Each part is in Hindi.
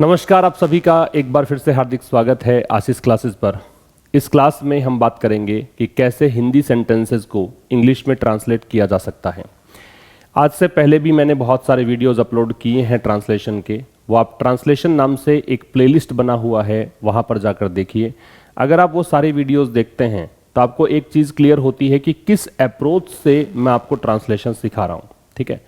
नमस्कार, आप सभी का एक बार फिर से हार्दिक स्वागत है आशीष क्लासेस पर। इस क्लास में हम बात करेंगे कि कैसे हिंदी सेंटेंसेस को इंग्लिश में ट्रांसलेट किया जा सकता है। आज से पहले भी मैंने बहुत सारे वीडियोस अपलोड किए हैं ट्रांसलेशन के, वो आप ट्रांसलेशन नाम से एक प्लेलिस्ट बना हुआ है, वहाँ पर जाकर देखिए। अगर आप वो सारे वीडियोज़ देखते हैं तो आपको एक चीज़ क्लियर होती है कि किस अप्रोच से मैं आपको ट्रांसलेशन सिखा रहा हूँ। ठीक है,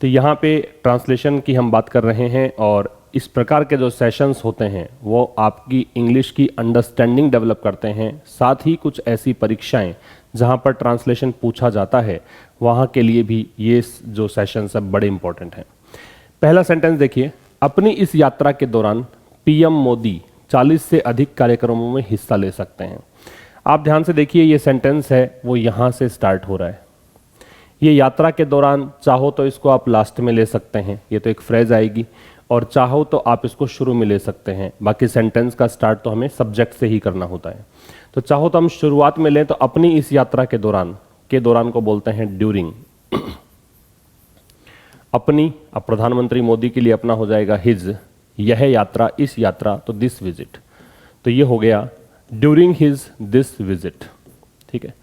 तो यहाँ पे ट्रांसलेशन की हम बात कर रहे हैं और इस प्रकार के जो सेशंस होते हैं वो आपकी इंग्लिश की अंडरस्टैंडिंग डेवलप करते हैं। साथ ही कुछ ऐसी परीक्षाएं जहां पर ट्रांसलेशन पूछा जाता है वहां के लिए भी ये जो सेशंस है बड़े इंपॉर्टेंट हैं। पहला सेंटेंस देखिए, अपनी इस यात्रा के दौरान पीएम मोदी 40 से अधिक कार्यक्रमों में हिस्सा ले सकते हैं। आप ध्यान से देखिए, ये सेंटेंस है वो यहाँ से स्टार्ट हो रहा है। ये यात्रा के दौरान, चाहो तो इसको आप लास्ट में ले सकते हैं, ये तो एक फ्रेज आएगी, और चाहो तो आप इसको शुरू में ले सकते हैं। बाकी सेंटेंस का स्टार्ट तो हमें सब्जेक्ट से ही करना होता है। तो चाहो तो हम शुरुआत में लें, तो अपनी इस यात्रा के दौरान को बोलते हैं ड्यूरिंग। अपनी, अब प्रधानमंत्री मोदी के लिए अपना हो जाएगा हिज, यह यात्रा, इस यात्रा, तो दिस विजिट, तो ये हो गया ड्यूरिंग हिज दिस विजिट। ठीक है,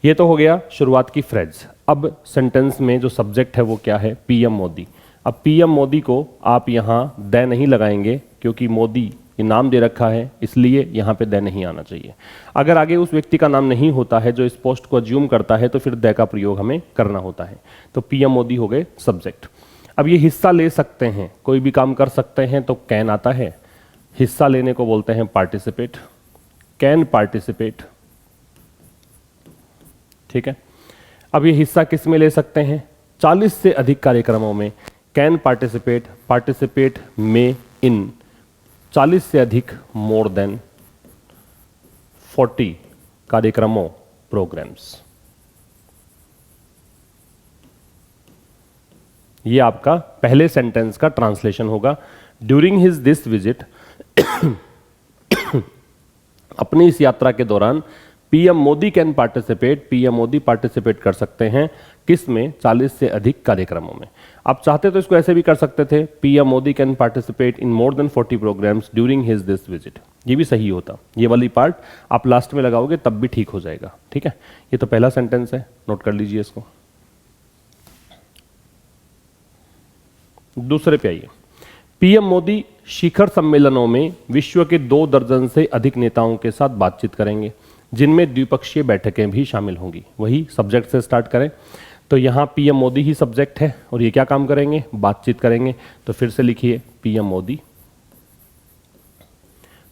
ये तो हो गया शुरुआत की फ्रेज। अब सेंटेंस में जो सब्जेक्ट है वो क्या है? पीएम मोदी। अब पीएम मोदी को आप यहाँ द नहीं लगाएंगे क्योंकि मोदी ये नाम दे रखा है, इसलिए यहाँ पे द नहीं आना चाहिए। अगर आगे उस व्यक्ति का नाम नहीं होता है जो इस पोस्ट को अज्यूम करता है तो फिर द का प्रयोग हमें करना होता है। तो पीएम मोदी हो गए सब्जेक्ट। अब ये हिस्सा ले सकते हैं, कोई भी काम कर सकते हैं, तो कैन आता है। हिस्सा लेने को बोलते हैं पार्टिसिपेट, कैन पार्टिसिपेट। ठीक है, अब ये हिस्सा किस में ले सकते हैं? 40 से अधिक कार्यक्रमों में। कैन पार्टिसिपेट, पार्टिसिपेट में इन 40 से अधिक, मोर देन 40 कार्यक्रमों, प्रोग्राम्स। ये आपका पहले सेंटेंस का ट्रांसलेशन होगा। ड्यूरिंग हिज दिस विजिट, अपनी इस यात्रा के दौरान PM Modi can participate, PM Modi participate कर सकते हैं किस में? 40 से अधिक कार्यक्रमों में। आप चाहते तो इसको ऐसे भी कर सकते थे, PM Modi can participate in more than 40 programmes during his this visit. ये भी सही होता। ये वाली पार्ट आप लास्ट में लगाओगे तब भी ठीक हो जाएगा। ठीक है, ये तो पहला सेंटेंस है, नोट कर लीजिए इसको। दूसरे पे आइए। पीएम मोदी शिखर सम्मेलनों में विश्व के 2 दर्जन से अधिक नेताओं के साथ बातचीत करेंगे, जिनमें द्विपक्षीय बैठकें भी शामिल होंगी। वही सब्जेक्ट से स्टार्ट करें, तो यहाँ पीएम मोदी ही सब्जेक्ट है और ये क्या काम करेंगे? बातचीत करेंगे। तो फिर से लिखिए, पीएम मोदी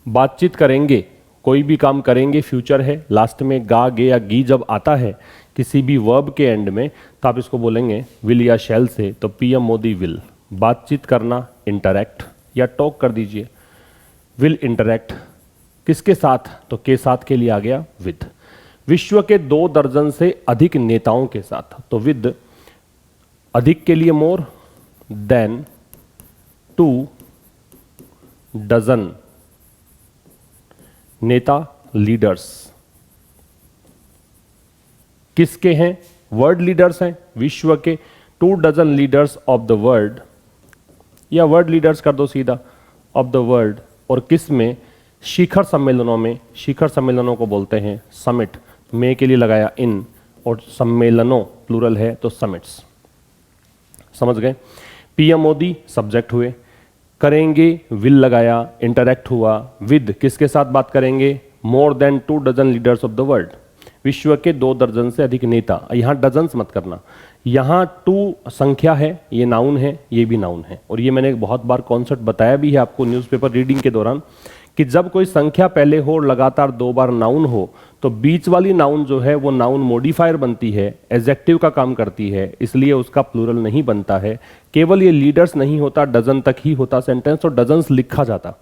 बातचीत करेंगे, कोई भी काम करेंगे फ्यूचर है, लास्ट में गा, गे या गी जब आता है किसी भी वर्ब के एंड में तो आप इसको बोलेंगे विल या शैल से, तो पीएम मोदी विल। बातचीत करना, इंटरैक्ट या टॉक कर दीजिए, विल इंटरैक्ट। किसके साथ? तो के साथ के लिए आ गया विद। विश्व के 2 दर्जन से अधिक नेताओं के साथ, तो विद, अधिक के लिए मोर, देन 2 डजन नेता, लीडर्स। किसके हैं? वर्ल्ड लीडर्स हैं, विश्व के 2 dozen leaders of the world, या वर्ल्ड लीडर्स कर दो सीधा, ऑफ द वर्ल्ड। और किस में? शिखर सम्मेलनों में। शिखर सम्मेलनों को बोलते हैं समिट, में के लिए लगाया इन, और सम्मेलनों प्लूरल है तो समिट्स। समझ गए? पीएम मोदी सब्जेक्ट हुए, करेंगे विल लगाया, इंटरैक्ट हुआ, विद किसके साथ बात करेंगे? More than 2 dozen leaders of the world, विश्व के 2 दर्जन से अधिक नेता। यहाँ डजन्स मत करना, यहाँ 2 संख्या है, ये नाउन है, ये भी नाउन है। और ये मैंने बहुत बार कॉन्सेप्ट बताया भी है आपको न्यूज़पेपर रीडिंग के दौरान कि जब कोई संख्या पहले हो और लगातार 2 बार नाउन हो तो बीच वाली नाउन जो है वो नाउन मॉडिफायर बनती है, एडजेक्टिव का काम करती है, इसलिए उसका प्लूरल नहीं बनता है। केवल ये लीडर्स नहीं होता, डजन तक ही होता सेंटेंस, और डजन्स लिखा जाता।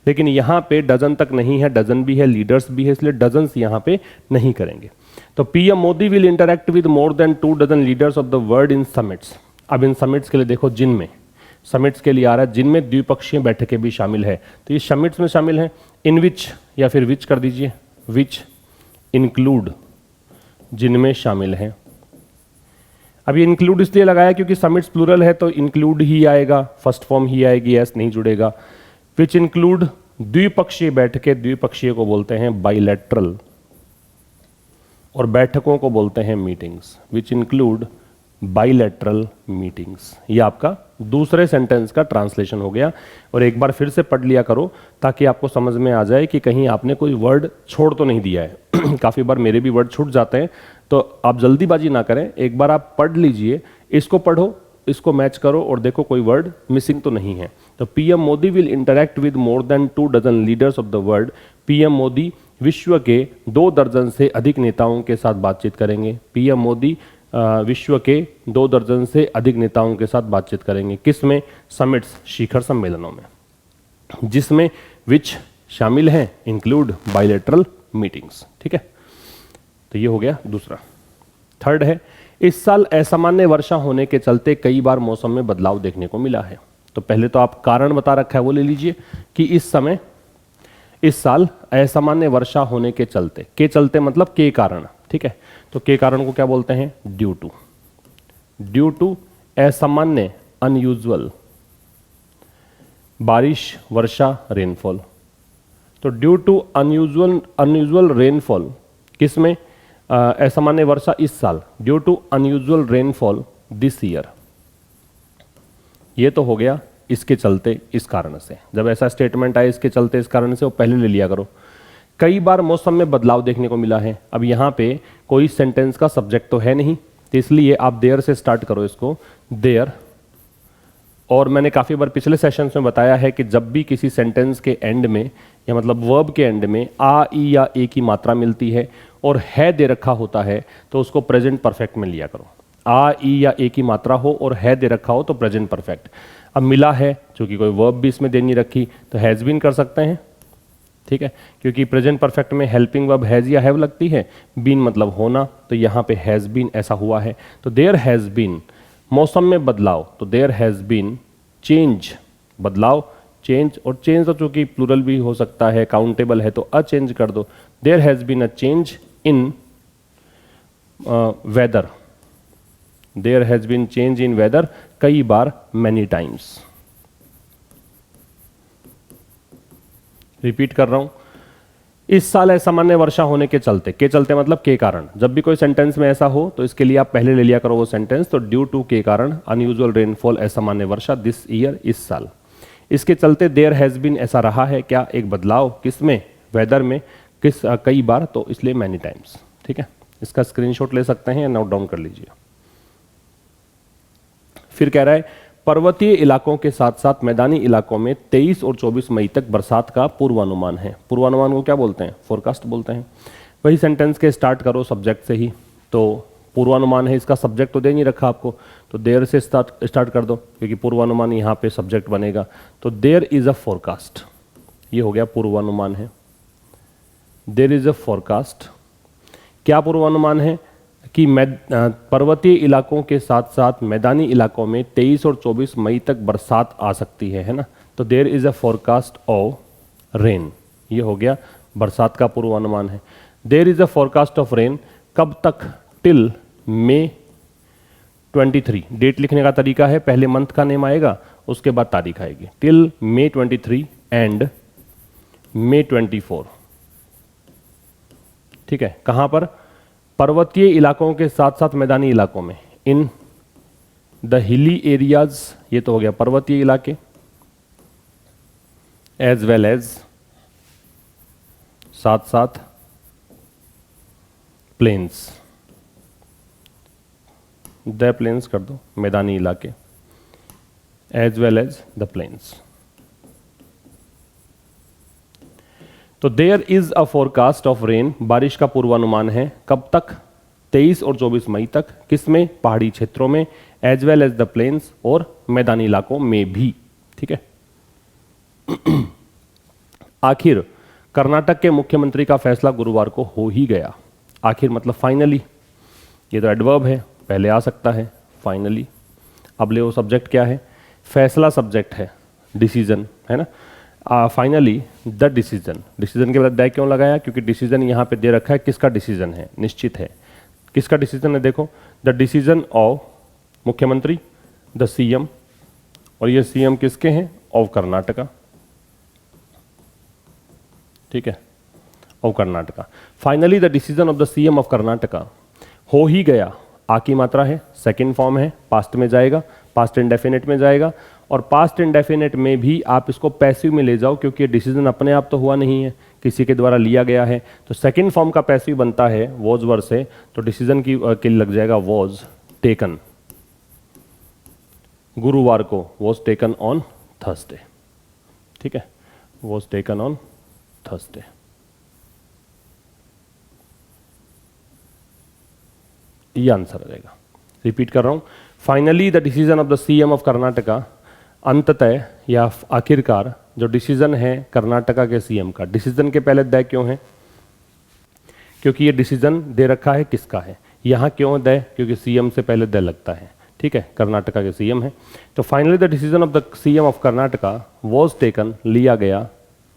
लेकिन यहाँ पे डजन तक नहीं है, डजन भी है, लीडर्स भी है, इसलिए डजन्स यहाँ पे नहीं करेंगे। तो PM Modi will interact with more than 2 dozen leaders of the world in summits. अब इन समिट्स के लिए देखो, जिनमें, समिट्स के लिए आ रहा है जिनमें द्विपक्षीय बैठकें भी शामिल है, तो ये समिट्स में शामिल है। इन विच या फिर विच कर दीजिए, विच इंक्लूड, जिनमें शामिल है। अब ये इंक्लूड इसलिए लगाया क्योंकि समिट्स प्लूरल है तो इंक्लूड ही आएगा, फर्स्ट फॉर्म ही आएगी, एस नहीं जुड़ेगा। विच इंक्लूड द्विपक्षीय बैठकें, द्विपक्षीय को बोलते हैं बाइलेटरल, और बैठकों को बोलते हैं meetings, which include bilateral meetings. ये आपका दूसरे सेंटेंस का ट्रांसलेशन हो गया। और एक बार फिर से पढ़ लिया करो ताकि आपको समझ में आ जाए कि कहीं आपने कोई वर्ड छोड़ तो नहीं दिया है। काफ़ी बार मेरे भी वर्ड छूट जाते हैं, तो आप जल्दीबाजी ना करें, एक बार आप पढ़ लीजिए, इसको पढ़ो, इसको मैच करो और देखो कोई वर्ड मिसिंग तो नहीं है। तो PM Modi will interact with more than 2 dozen leaders of the world. PM Modi विश्व के 2 दर्जन से अधिक नेताओं के साथ बातचीत करेंगे। पीएम मोदी विश्व के 2 दर्जन से अधिक नेताओं के साथ बातचीत करेंगे। किस में? समिट्स, शिखर सम्मेलनों में, जिसमें विच शामिल हैं, इंक्लूड बाइलेटरल मीटिंग्स। ठीक है, तो ये हो गया दूसरा। थर्ड है, इस साल असामान्य वर्षा होने के चलते कई बार मौसम में बदलाव देखने को मिला है। तो पहले तो आप कारण बता रखा है वो ले लीजिए कि इस साल असामान्य वर्षा होने के चलते मतलब के कारण। ठीक है, तो के कारण को क्या बोलते हैं? ड्यू टू असामान्य, अनयूजुअल बारिश, वर्षा, रेनफॉल। तो ड्यू टू अनयूजुअल रेनफॉल, किसमें? असामान्य वर्षा इस साल, due to unusual rainfall this year. ये तो हो गया इसके चलते, इस कारण से। जब ऐसा स्टेटमेंट आए इसके चलते, इस कारण से, वो पहले ले लिया करो। कई बार मौसम में बदलाव देखने को मिला है। अब यहाँ पे कोई सेंटेंस का सब्जेक्ट तो है नहीं, तो इसलिए आप देयर से स्टार्ट करो इसको, देयर। और मैंने काफ़ी बार पिछले सेशंस में बताया है कि जब भी किसी सेंटेंस के एंड में, या मतलब वर्ब के एंड में आ, ई या ए की मात्रा मिलती है और है दे रखा होता है, तो उसको प्रेजेंट परफेक्ट में लिया करो। आ, ई या ए की मात्रा हो और है दे रखा हो तो प्रेजेंट परफेक्ट। अब मिला है, चूंकि कोई वर्ब भी इसमें दे नहीं रखी, तो हैज़ बीन कर सकते हैं। ठीक है, क्योंकि प्रेजेंट परफेक्ट में हेल्पिंग वर्ब हैज़ या हैव लगती है, बीन मतलब होना, तो यहाँ पे हैज़ बीन ऐसा हुआ है। तो देयर हैज़ बीन, मौसम में बदलाव, तो देयर हैज़ बीन चेंज, बदलाव, चेंज। और चेंज तो चूंकि प्लूरल भी हो सकता है, काउंटेबल है, तो अ चेंज कर दो। There has been a change in weather, there has been change in weather, कई बार, मैनी टाइम्स। रिपीट कर रहा हूं, इस साल असामान्य वर्षा होने के चलते मतलब के कारण। जब भी कोई सेंटेंस में ऐसा हो तो इसके लिए आप पहले ले लिया करो वो सेंटेंस। तो ड्यू टू के कारण, अनयूजुअल रेनफॉल, असामान्य वर्षा दिस ईयर, इस साल। इसके चलते देयर हैज बीन, ऐसा रहा है क्या, एक बदलाव, किसमें? वेदर में, किस, कई बार, तो इसलिए मैनी टाइम्स। ठीक है, इसका स्क्रीनशॉट ले सकते हैं या नोट डाउन कर लीजिए। फिर कह रहा है पर्वतीय इलाकों के साथ साथ मैदानी इलाकों में 23 और 24 मई तक बरसात का पूर्वानुमान है। पूर्वानुमान को क्या बोलते हैं? फोरकास्ट बोलते हैं। वही सेंटेंस के स्टार्ट करो सब्जेक्ट से ही। तो पूर्वानुमान है, इसका सब्जेक्ट तो दे नहीं रखा आपको, तो देयर से स्टार्ट कर दो, क्योंकि पूर्वानुमान यहाँ पे सब्जेक्ट बनेगा। तो देयर इज अ फोरकास्ट, ये हो गया पूर्वानुमान है। देयर इज अ फोरकास्ट, क्या पूर्वानुमान है? कि पर्वतीय इलाकों के साथ साथ मैदानी इलाकों में 23 और 24 मई तक बरसात आ सकती है ना। तो there is a forecast of rain, ये हो गया बरसात का पूर्वानुमान है। There is a forecast of rain, कब तक? Till May 23। डेट लिखने का तरीका है, पहले मंथ का नेम आएगा, उसके बाद तारीख आएगी। टिल मई 23 एंड मई 24। ठीक है, कहां पर? पर्वतीय इलाकों के साथ साथ मैदानी इलाकों में, इन द हिली एरियाज, ये तो हो गया पर्वतीय इलाके, एज वेल एज, साथ साथ प्लेन्स, द प्लेन्स कर दो, मैदानी इलाके, as well as the plains. तो there is a forecast of rain, बारिश का पूर्वानुमान है, कब तक? 23 और 24 मई तक, किसमें? पहाड़ी क्षेत्रों में, as well as the plains, और मैदानी इलाकों में भी। ठीक है। आखिर कर्नाटक के मुख्यमंत्री का फैसला गुरुवार को हो ही गया। आखिर मतलब फाइनली, ये तो एडवर्ब है, पहले आ सकता है, फाइनली। अब ले वो सब्जेक्ट क्या है? फैसला सब्जेक्ट है, डिसीजन है ना। फाइनली द डिसीजन, डिसीजन के बाद द क्यों लगाया? क्योंकि डिसीजन यहाँ पे दे रखा है, किसका डिसीजन है? निश्चित है, किसका डिसीजन है? देखो, द डिसीजन ऑफ मुख्यमंत्री, द सीएम, और ये सीएम किसके हैं? ऑफ कर्नाटका। ठीक है, of Karnataka. Finally the decision of the CM of Karnataka, हो ही गया, आ की मात्रा है, सेकंड फॉर्म है, पास्ट में जाएगा, पास्ट इंडेफिनिट में जाएगा, और पास्ट इंडेफिनिट में भी आप इसको पैसिव में ले जाओ क्योंकि डिसीजन अपने आप तो हुआ नहीं है, किसी के द्वारा लिया गया है। तो सेकंड फॉर्म का पैसिव बनता है वॉज वर्ड से, तो डिसीजन की के लिए लग जाएगा वॉज टेकन, गुरुवार को, वॉज टेकन ऑन थर्सडे। ठीक है, वॉज टेकन ऑन थर्सडे। ये आंसर आ जाएगा। रिपीट कर रहा हूं, finally the decision of the CM of Karnataka, अंततः या आखिरकार जो डिसीजन है कर्नाटका के सीएम का, डिसीजन के पहले द क्यों है? क्योंकि ये डिसीजन दे रखा है किसका है। यहां क्यों द? क्योंकि सीएम से पहले द लगता है। ठीक है, कर्नाटका के सीएम है। तो finally the decision of the CM of Karnataka was taken, लिया गया,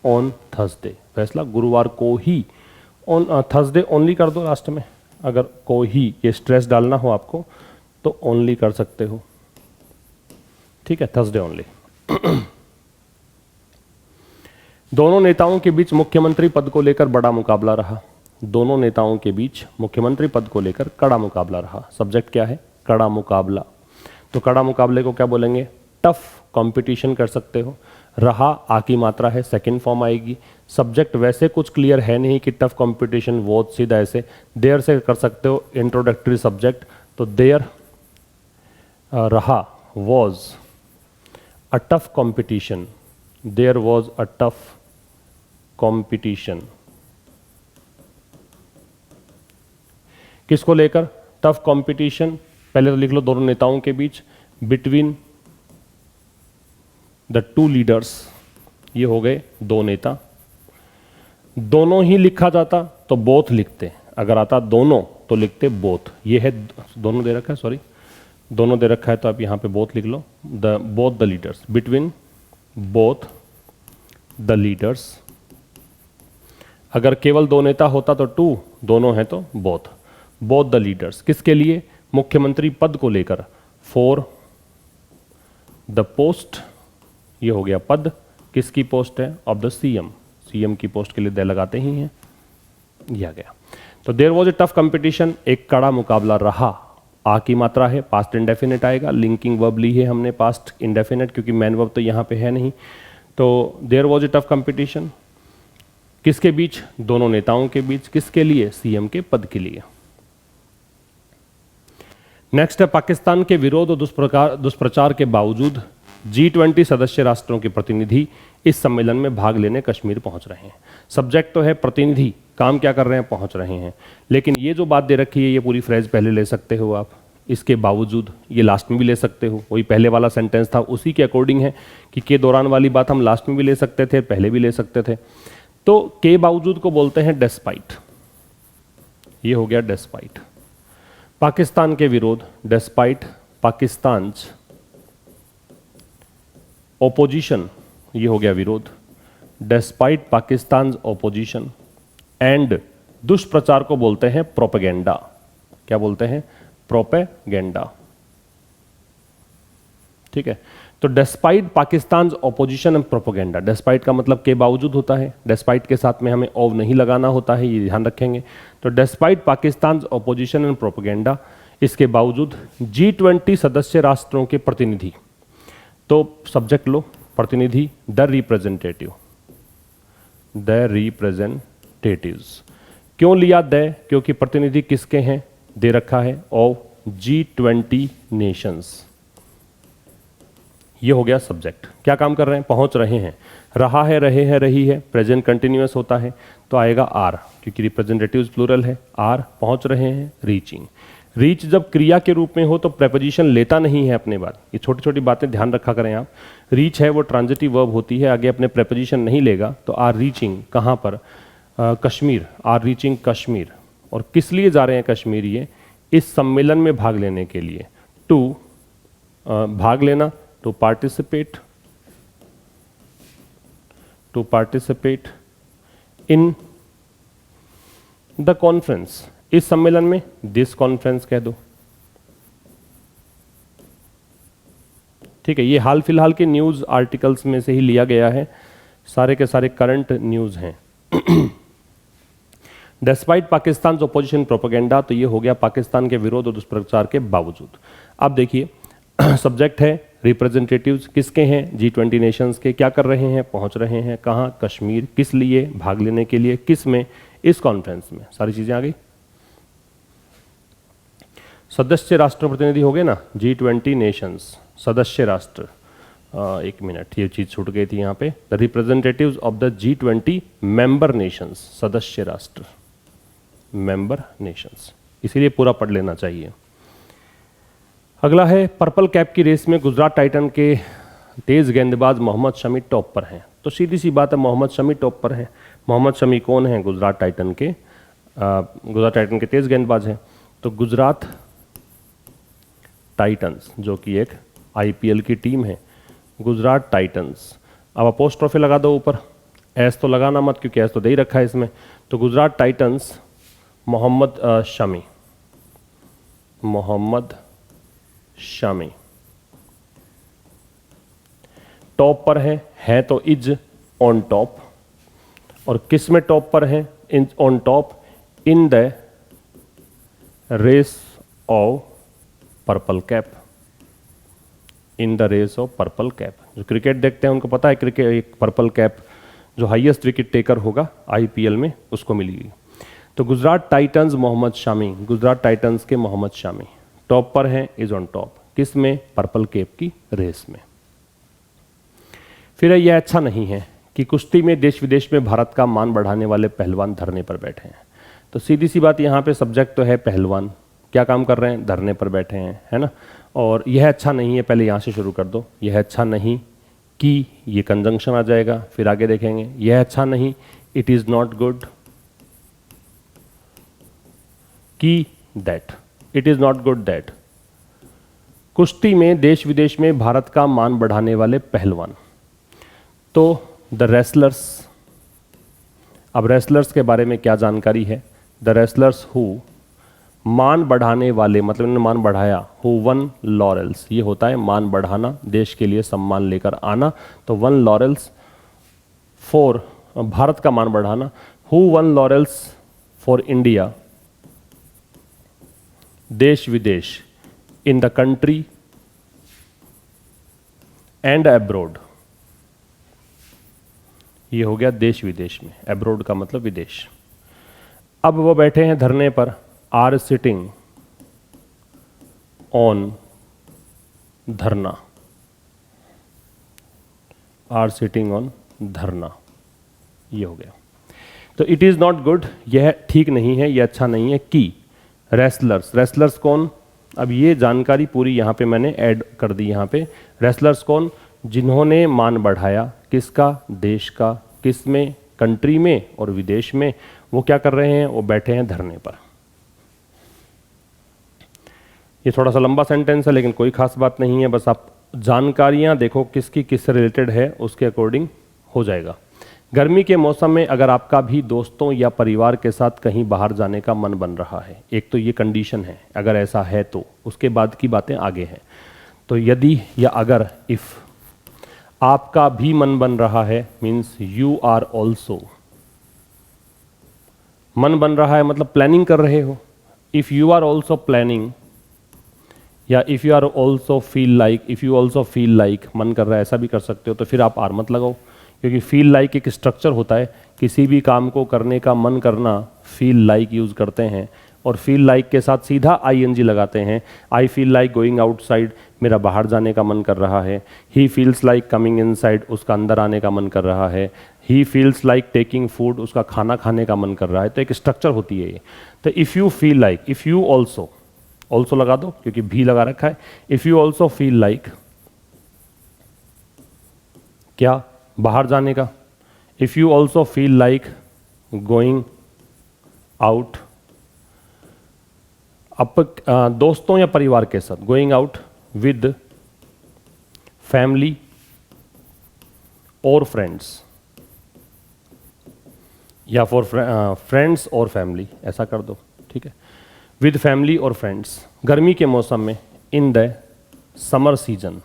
ऑन थर्सडे, फैसला गुरुवार को ही, ऑन थर्सडे ओनली कर दो लास्ट में, अगर को ही ये स्ट्रेस डालना हो आपको तो ओनली कर सकते हो। ठीक है, थर्सडे ओनली। दोनों नेताओं के बीच मुख्यमंत्री पद को लेकर बड़ा मुकाबला रहा। दोनों नेताओं के बीच मुख्यमंत्री पद को लेकर कड़ा मुकाबला रहा। सब्जेक्ट क्या है? कड़ा मुकाबला। तो कड़ा मुकाबले को क्या बोलेंगे? टफ कंपटीशन कर सकते हो। रहा आ की मात्रा है, सेकंड फॉर्म आएगी। सब्जेक्ट वैसे कुछ क्लियर है नहीं कि टफ कंपटीशन, वो सीधा ऐसे देयर से कर सकते हो, इंट्रोडक्टरी सब्जेक्ट। तो देयर रहा was a tough competition, there was a tough competition. किसको लेकर टफ कंपटीशन? पहले तो लिख लो दोनों नेताओं के बीच, बिटवीन द टू लीडर्स। ये हो गए दो नेता। दोनों ही लिखा जाता तो बोथ लिखते, अगर आता दोनों तो लिखते बोथ। ये है, दोनों दे रखा है, सॉरी दोनों दे रखा है तो आप यहां पे बोथ लिख लो। The both the leaders, between both the leaders. अगर केवल दो नेता होता तो टू, दोनों हैं तो बोथ। बोथ द लीडर्स किसके लिए? मुख्यमंत्री पद को लेकर, फॉर द पोस्ट। ये हो गया पद, किसकी पोस्ट है? Of the CM. सीएम की पोस्ट के लिए दे लगाते ही हैं, यह गया। तो there was a tough competition, एक कड़ा मुकाबला रहा। आ की मात्रा है, पास्ट इंडेफिनिट आएगा, लिंकिंग वर्ब ली है हमने पास्ट इंडेफिनिट, क्योंकि मैन वर्ब तो यहां पे है नहीं। तो there was a tough competition किसके बीच? दोनों नेताओं के बीच। किसके लिए? सीएम के पद के लिए। नेक्स्ट है, पाकिस्तान के विरोध और दुष्प्रचार के बावजूद G20 सदस्य राष्ट्रों के प्रतिनिधि इस सम्मेलन में भाग लेने कश्मीर पहुंच रहे हैं। सब्जेक्ट तो है प्रतिनिधि, काम क्या कर रहे हैं? पहुंच रहे हैं। लेकिन ये जो बात दे रखी है, ये पूरी फ्रेज पहले ले सकते हो आप, इसके बावजूद ये लास्ट में भी ले सकते हो। वही पहले वाला सेंटेंस था, उसी के अकॉर्डिंग है कि के दौरान वाली बात हम लास्ट में भी ले सकते थे, पहले भी ले सकते थे। तो के बावजूद को बोलते हैं डेस्पाइट। ये हो गया डेस्पाइट। पाकिस्तान के विरोध, डेस्पाइट पाकिस्तान्स ओपोजिशन, ये हो गया विरोध, डेस्पाइट पाकिस्तान ओपोजिशन। एंड दुष्प्रचार को बोलते हैं प्रोपेगेंडा। क्या बोलते हैं? प्रोपेगेंडा। ठीक है, तो despite Pakistan opposition and propaganda. Despite का मतलब के बावजूद होता है, डेस्पाइट के साथ में हमें ओव नहीं लगाना होता है, ये ध्यान रखेंगे। तो despite Pakistan opposition and propaganda, इसके बावजूद G20 सदस्य राष्ट्रों के प्रतिनिधि। तो सब्जेक्ट लो प्रतिनिधि, द रिप्रेजेंटेटिव, द रिप्रेजेंटेटिव्स। क्यों लिया द? क्योंकि प्रतिनिधि किसके हैं? दे रखा है ऑफ G20 नेशंस। ये हो गया सब्जेक्ट। क्या काम कर रहे हैं? पहुंच रहे हैं। रहा है, रहे हैं, रही है, प्रेजेंट कंटिन्यूअस होता है तो आएगा आर, क्योंकि रिप्रेजेंटेटिव्स प्लूरल है। आर पहुंच रहे हैं, रीचिंग। रीच जब क्रिया के रूप में हो तो प्रेपोजिशन लेता नहीं है अपने बाद। ये छोटी छोटी बातें ध्यान रखा करें आप। रीच है वो ट्रांजिटिव वर्ब होती है, आगे अपने प्रेपोजिशन नहीं लेगा। तो आर रीचिंग कहाँ पर? कश्मीर। Are reaching Kashmir. और किस लिए जा रहे हैं कश्मीर? ये इस सम्मेलन में भाग लेने के लिए। टू भाग लेना, to participate, to participate in the conference. इस सम्मेलन में, दिस कॉन्फ्रेंस कह दो। ठीक है, ये हाल फिलहाल के न्यूज आर्टिकल्स में से ही लिया गया है, सारे के सारे करंट न्यूज हैं। डिस्पाइट पाकिस्तान ऑपोजिशन प्रोपेगेंडा, तो ये हो गया पाकिस्तान के विरोध और दुष्प्रचार के बावजूद। अब देखिए सब्जेक्ट है रिप्रेजेंटेटिव्स, किसके हैं? G20 नेशंस के। क्या कर रहे हैं? पहुंच रहे हैं कहाँ? कश्मीर। किस लिए? भाग लेने के लिए। किस में? इस कॉन्फ्रेंस में। सारी चीजें आ गई। सदस्य राष्ट्र प्रतिनिधि हो गए ना, G20 नेशंस, सदस्य राष्ट्र। एक मिनट, ये चीज छूट गई थी यहाँ पे। The representatives of the G20 member Nations, सदस्य राष्ट्र, मेंबर नेशंस, इसीलिए पूरा पढ़ लेना चाहिए। अगला है पर्पल कैप की रेस में गुजरात टाइटन के तेज गेंदबाज मोहम्मद शमी टॉप पर हैं। तो सीधी सी बात है, मोहम्मद शमी टॉप पर हैं। मोहम्मद शमी कौन है? गुजरात टाइटन के तेज गेंदबाज हैं। तो गुजरात टाइटंस जो कि एक IPL की टीम है, गुजरात टाइटंस। अब अपोस्ट्रोफी लगा दो ऊपर, एस तो लगाना मत क्योंकि एस तो दे ही रखा है इसमें। तो गुजरात टाइटंस मोहम्मद शमी, मोहम्मद शमी टॉप पर है तो इज ऑन टॉप। और किस में टॉप पर है? In on top in the race of purple cap, in the race of purple cap. जो क्रिकेट देखते हैं उनको पता है क्रिकेट एक पर्पल कैप जो हाईएस्ट विकेट टेकर होगा IPL में उसको मिलेगी। तो गुजरात टाइटंस मोहम्मद शामी, गुजरात टाइटंस के मोहम्मद शामी टॉप पर हैं, इज ऑन टॉप। किस में? पर्पल कैप की रेस में। फिर यह अच्छा नहीं है कि कुश्ती में देश विदेश में भारत का मान बढ़ाने वाले पहलवान धरने पर बैठे हैं। तो सीधी सी बात, यहाँ पे सब्जेक्ट तो है पहलवान, क्या काम कर रहे हैं? धरने पर बैठे हैं, है ना। और यह अच्छा नहीं है, पहले यहाँ से शुरू कर दो। यह अच्छा नहीं कि, ये कंजंक्शन आ जाएगा, फिर आगे देखेंगे। यह अच्छा नहीं, इट इज़ नॉट गुड कि, that, it is not good that. कुश्ती में देश विदेश में भारत का मान बढ़ाने वाले पहलवान, तो द रेसलर्स। अब रेसलर्स के बारे में क्या जानकारी है? द रेसलर्स हु, मान बढ़ाने वाले मतलब इन्होंने मान बढ़ाया, हु वन लॉरेल्स, ये होता है मान बढ़ाना, देश के लिए सम्मान लेकर आना। तो वन लॉरेल्स फॉर, भारत का मान बढ़ाना, who one laurels for India, देश विदेश, in the country and abroad. ये हो गया देश विदेश में, अब्रोड का मतलब विदेश। अब वो बैठे हैं धरने पर, आर सिटिंग ऑन धरना, आर सिटिंग ऑन धरना, ये हो गया। तो इट इज नॉट गुड, यह ठीक नहीं है, यह अच्छा नहीं है कि रेसलर्स, रेसलर्स कौन? अब ये जानकारी पूरी यहाँ पे मैंने ऐड कर दी। यहाँ पे रेसलर्स कौन? जिन्होंने मान बढ़ाया, किसका? देश का। किस में? कंट्री में और विदेश में। वो क्या कर रहे हैं? वो बैठे हैं धरने पर। ये थोड़ा सा लंबा सेंटेंस है लेकिन कोई खास बात नहीं है, बस आप जानकारियां देखो किसकी किससे रिलेटेड है, उसके अकॉर्डिंग हो जाएगा। गर्मी के मौसम में अगर आपका भी दोस्तों या परिवार के साथ कहीं बाहर जाने का मन बन रहा है, एक तो ये कंडीशन है, अगर ऐसा है तो उसके बाद की बातें आगे हैं। तो यदि या अगर, इफ आपका भी मन बन रहा है मीन्स यू आर ऑल्सो, मन बन रहा है मतलब प्लानिंग कर रहे हो। If you are also planning या if you are also feel like, if you also feel like, मन कर रहा है, ऐसा भी कर सकते हो। तो फिर आप आर मत लगाओ, क्योंकि फील लाइक एक स्ट्रक्चर होता है, किसी भी काम को करने का मन करना फील लाइक यूज़ करते हैं, और फील लाइक के साथ सीधा ING लगाते हैं। I feel like going outside, मेरा बाहर जाने का मन कर रहा है। He feels like coming inside, उसका अंदर आने का मन कर रहा है। He feels like taking food, उसका खाना खाने का मन कर रहा है। तो एक स्ट्रक्चर होती है ये। तो if you feel like, if you also, also लगा दो क्योंकि भी लगा रखा है। If you also feel like, क्या? बाहर जाने का। If you also feel like going out, दोस्तों या परिवार के साथ, गोइंग आउट विद फैमिली और फ्रेंड्स, या फॉर फ्रेंड्स और फैमिली, ऐसा कर दो, ठीक है। विद फैमिली और फ्रेंड्स, गर्मी के मौसम में, इन द समर सीजन,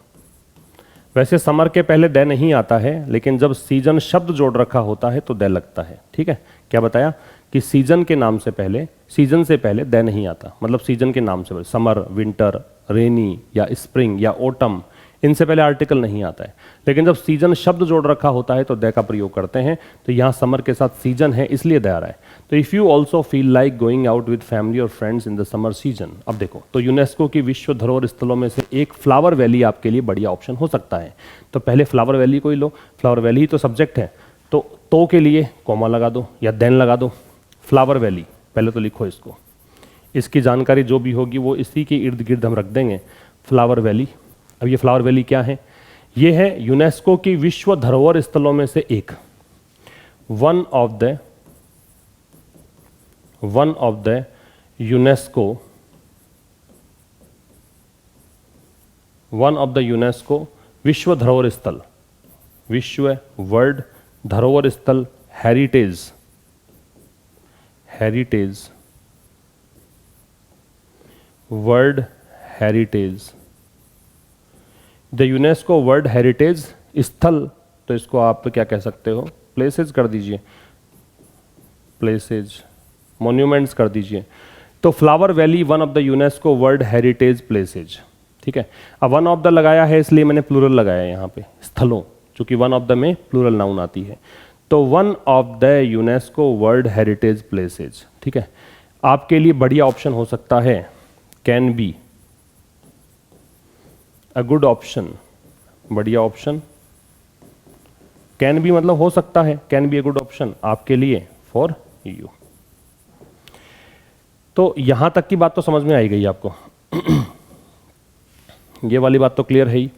वैसे समर के पहले द नहीं आता है, लेकिन जब सीजन शब्द जोड़ रखा होता है तो द लगता है। ठीक है, क्या बताया कि सीजन के नाम से पहले, सीजन से पहले द नहीं आता, मतलब सीजन के नाम से पहले समर, विंटर, रेनी या स्प्रिंग या ऑटम, इनसे पहले आर्टिकल नहीं आता है। लेकिन जब सीजन शब्द जोड़ रखा होता है तो द का प्रयोग करते हैं। तो यहाँ समर के साथ सीजन है इसलिए द आ रहा है। तो if you also feel like going out with family और friends in the summer season, अब देखो, तो यूनेस्को की विश्व धरोहर स्थलों में से एक फ्लावर वैली आपके लिए बढ़िया ऑप्शन हो सकता है। तो पहले फ्लावर वैली को ही लो, फ्लावर वैली ही तो सब्जेक्ट है, तो के लिए कॉमा लगा दो या देन लगा दो। फ्लावर वैली पहले तो लिखो इसको, इसकी जानकारी जो भी होगी वो इसी के इर्द गिर्द हम रख देंगे, फ्लावर वैली। अब ये फ्लावर वैली क्या है? ये है यूनेस्को की विश्व धरोहर स्थलों में से एक, वन ऑफ द यूनेस्को विश्व धरोहर स्थल, विश्व वर्ल्ड धरोहर स्थल, heritage world heritage, the UNESCO world heritage स्थल, तो इसको आप क्या कह सकते हो, प्लेसेज कर दीजिए, प्लेसेज, मॉन्यूमेंट्स कर दीजिए। तो flower valley one of the UNESCO world heritage places. ठीक है, अब वन ऑफ द लगाया है इसलिए मैंने प्लूरल लगाया है यहाँ पे, स्थलों, चूंकि वन ऑफ द में प्लूरल नाउन आती है। तो one of the UNESCO world heritage places. ठीक है, आपके लिए बढ़िया ऑप्शन हो सकता है can be a good option, बढ़िया ऑप्शन, कैन बी मतलब हो सकता है, can be a good option आपके लिए, फॉर यू। तो यहां तक की बात तो समझ में आई गई आपको ये वाली बात तो क्लियर है ही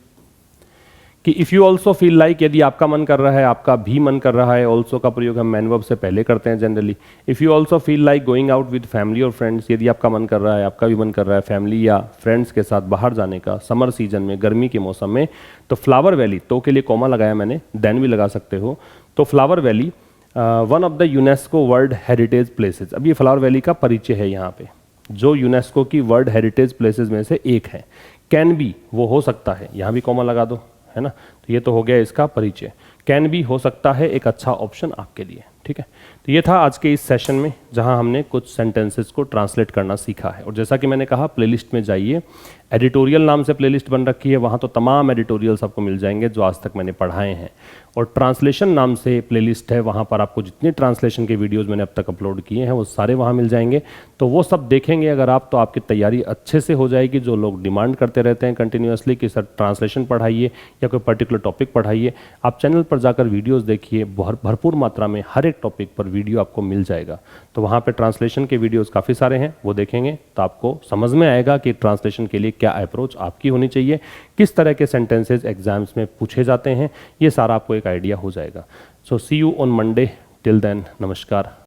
कि if you also feel like, यदि आपका मन कर रहा है, आपका भी मन कर रहा है, ऑल्सो का प्रयोग हम मैन वर्ब से पहले करते हैं generally. If you also feel like going out with family और फ्रेंड्स, यदि आपका मन कर रहा है, आपका भी मन कर रहा है फैमिली या फ्रेंड्स के साथ बाहर जाने का समर सीजन में, गर्मी के मौसम में, तो फ्लावर वैली, तो के लिए कॉमा लगाया मैंने, देन भी लगा सकते हो। तो flower valley one of the UNESCO world heritage places. अब ये फ्लावर वैली का परिचय है यहाँ पे, जो यूनेस्को की वर्ल्ड हेरिटेज प्लेसेज में से एक है। कैन बी वो हो सकता है, यहाँ भी कॉमा लगा दो, है ना। तो ये तो हो गया इसका परिचय, कैन भी हो सकता है एक अच्छा ऑप्शन आपके लिए। ठीक है, तो ये था आज के इस सेशन में जहां हमने कुछ सेंटेंसेस को ट्रांसलेट करना सीखा है। और जैसा कि मैंने कहा, प्लेलिस्ट में जाइए, एडिटोरियल नाम से प्लेलिस्ट बन रखी है, वहां तो तमाम एडिटोरियल्स आपको मिल जाएंगे जो आज तक मैंने पढ़ाए हैं। और ट्रांसलेशन नाम से प्लेलिस्ट है, वहाँ पर आपको जितने ट्रांसलेशन के वीडियोज़ मैंने अब तक अपलोड किए हैं वो सारे वहाँ मिल जाएंगे। तो वो सब देखेंगे अगर आप, तो आपकी तैयारी अच्छे से हो जाएगी। जो लोग डिमांड करते रहते हैं कंटिन्यूअसली कि सर ट्रांसलेशन पढ़ाइए या कोई पर्टिकुलर टॉपिक पढ़ाइए, आप चैनल पर जाकर वीडियोज़ देखिए, भरपूर मात्रा में हर एक टॉपिक पर वीडियो आपको मिल जाएगा। तो वहाँ पर ट्रांसलेशन के वीडियोज़ काफ़ी सारे हैं, वो देखेंगे तो आपको समझ में आएगा कि ट्रांसलेशन के लिए क्या अप्रोच आपकी होनी चाहिए, किस तरह के सेंटेंसेस एग्जाम्स में पूछे जाते हैं, ये सारा आपको एक आइडिया हो जाएगा। So see you on Monday, till then नमस्कार।